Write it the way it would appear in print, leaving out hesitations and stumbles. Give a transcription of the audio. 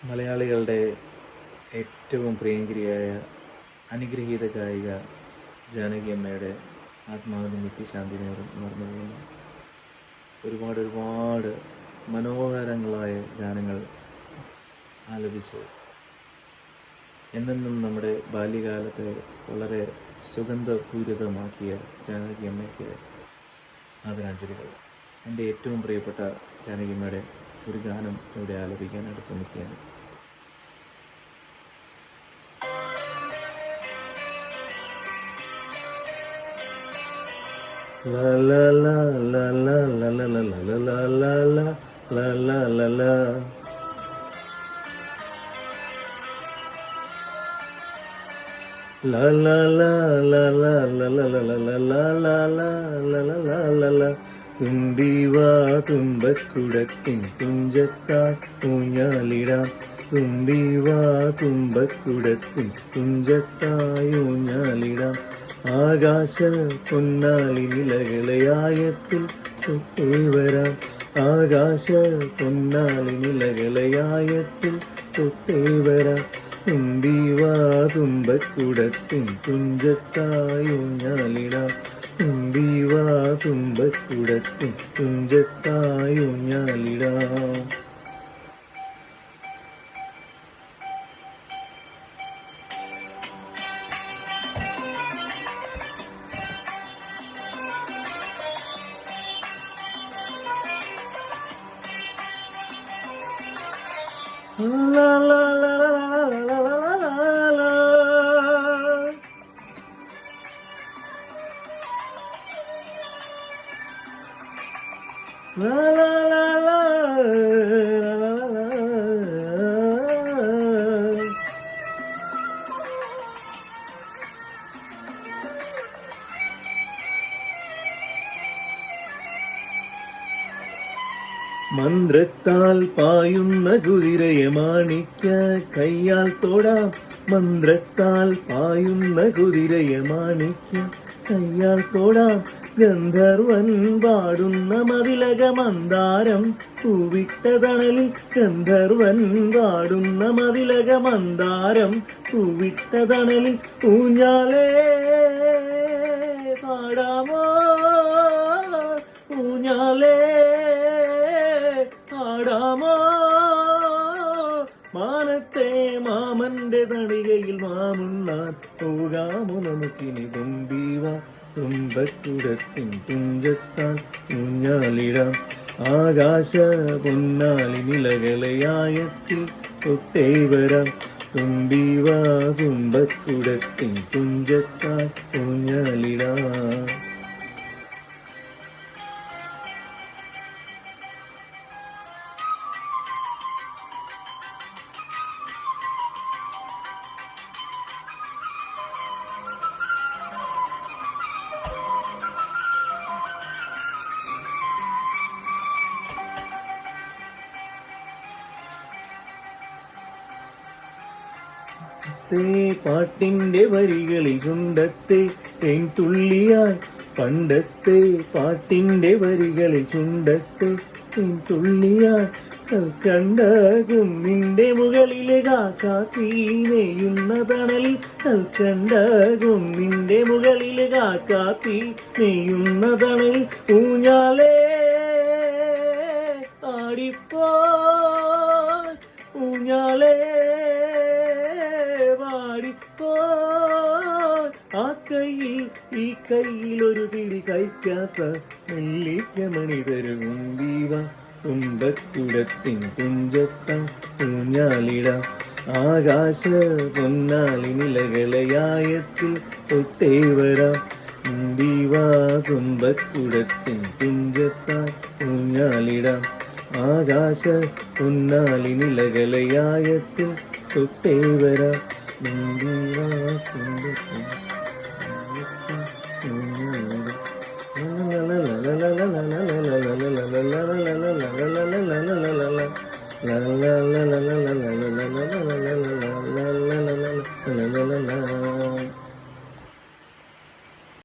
മലയാളികളുടെ ഏറ്റവും പ്രിയങ്കരിയായ അനുഗ്രഹീത ഗായിക ജാനകി അമ്മയുടെ ആത്മാവിന് നിത്യശാന്തി നേർന്നു പോകുന്നു. ഒരുപാട് മനോഹരങ്ങളായ ഗാനങ്ങൾ ആലപിച്ച് എന്നെന്നും നമ്മുടെ ബാല്യകാലത്തെ വളരെ സുഗന്ധപൂരിതമാക്കിയ ജാനകി അമ്മയ്ക്ക് ആദരാഞ്ജലികൾ. എൻ്റെ ഏറ്റവും പ്രിയപ്പെട്ട ജാനകി അമ്മയുടെ ഒരു ഗാനം ഇവിടെ ആലപിക്കാനായിട്ട് ശ്രമിക്കുകയാണ്. La la la la la la la la la la la la la la la la. La la la la la la la la la la la la la la la la la. തുമ്പിവാ തുമ്പക്കുടത്തിൻ തുഞ്ചത്താൽ ഊഞ്ഞാലിടാം. തുമ്പിവാ തുമ്പക്കുടത്തിൻ തുഞ്ചത്തായി ഊഞ്ഞാലിടാം. ആകാശ പൊന്നാലി നിലകളയായത്തിൽ തൊട്ടേ വരാം. ആകാശ പൊന്നാലി നിലകളയായത്തിൽ തൊട്ടേ വരാം. തുമ്പിവാ തുമ്പക്കുടത്തിൻ തുഞ്ചത്തായി ഊഞ്ഞാലിടാം. തുമ്പിവാ തുമ്പക്കുടത്തിൻ തുഞ്ചത്തായി ഊഞ്ഞാലിടാം. La la la la la la la la la la. La la la la la la la. മന്ത്രത്താൽ പായുന്ന കുതിരയെ മാണിക്ക കയ്യാൽ തൊടാം. മന്ത്രത്താൽ പായുന്ന കുതിരയെ മാണിക്ക കയ്യാൽ തൊടാം. ഗന്ധർവൻ പാടുന്ന മതിലക മന്ദാരം പൂവിട്ട തണലിൽ. ഗന്ധർവൻ പാടുന്ന മതിലക മന്ദാരം പൂവിട്ട തണലിൽ. ഊഞ്ഞാലേ പാടാമോ ഊഞ്ഞാലേ പാടാമോ. മാനത്തെ മാമന്റെ തടികയിൽ മാമുണ്ണാൻ പോകാമോ നമുക്കിനി. തുമ്പിവാ തുമ്പക്കുടത്തിൻ തുഞ്ചത്താൽ ഊഞ്ഞാലിടാം. ആകാശ പൊന്നാലി നിലകളയായത്തിൽ തൊട്ടേ വരാം. തുമ്പിവാ തുമ്പക്കുടത്തിൻ തുഞ്ചത്താൽ ഊഞ്ഞാലിടാം. പാട്ടിന്റെ വരികളിൽ ചുണ്ടത്തെ തേൻ തുള്ളിയായി. പണ്ടത്തെ പാട്ടിന്റെ വരികളിൽ ചുണ്ടത്തെ തേൻ തുള്ളിയായി. കൽക്കണ്ട കുന്നിന്റെ മുകളിലെ കാക്കാത്തി നെയ്യുന്ന തണലിൽ. കൽക്കണ്ട കുന്നിന്റെ മുകളിലെ കാക്കാത്തി നെയ്യുന്ന തണലിൽ. ഊഞ്ഞാലേ ആടിപ്പോ ഊഞ്ഞാലേ പാടിപ്പോ. ആ കയ്യിൽ ഈ കയ്യിൽ ഒരു പിടി കഴിക്കാത്ത നെല്ലിക്കമണി തരും. ദീവാ തുമ്പക്കുടത്തിൻ തുഞ്ചത്താൽ ഊഞ്ഞാലിടാം. ആകാശ പൊന്നാലി നിലകളയായത്തിൽ തൊട്ടേ വരാം. ദീവാ തുമ്പക്കുടത്തിൻ തുഞ്ചത്താൽ ഊഞ്ഞാലിടാം. ആകാശ പൊന്നാലി നിലകളയായത്തിൽ തൊട്ടേ വരാം. ദീവാ തുമ്പക്കുടത്തിൻ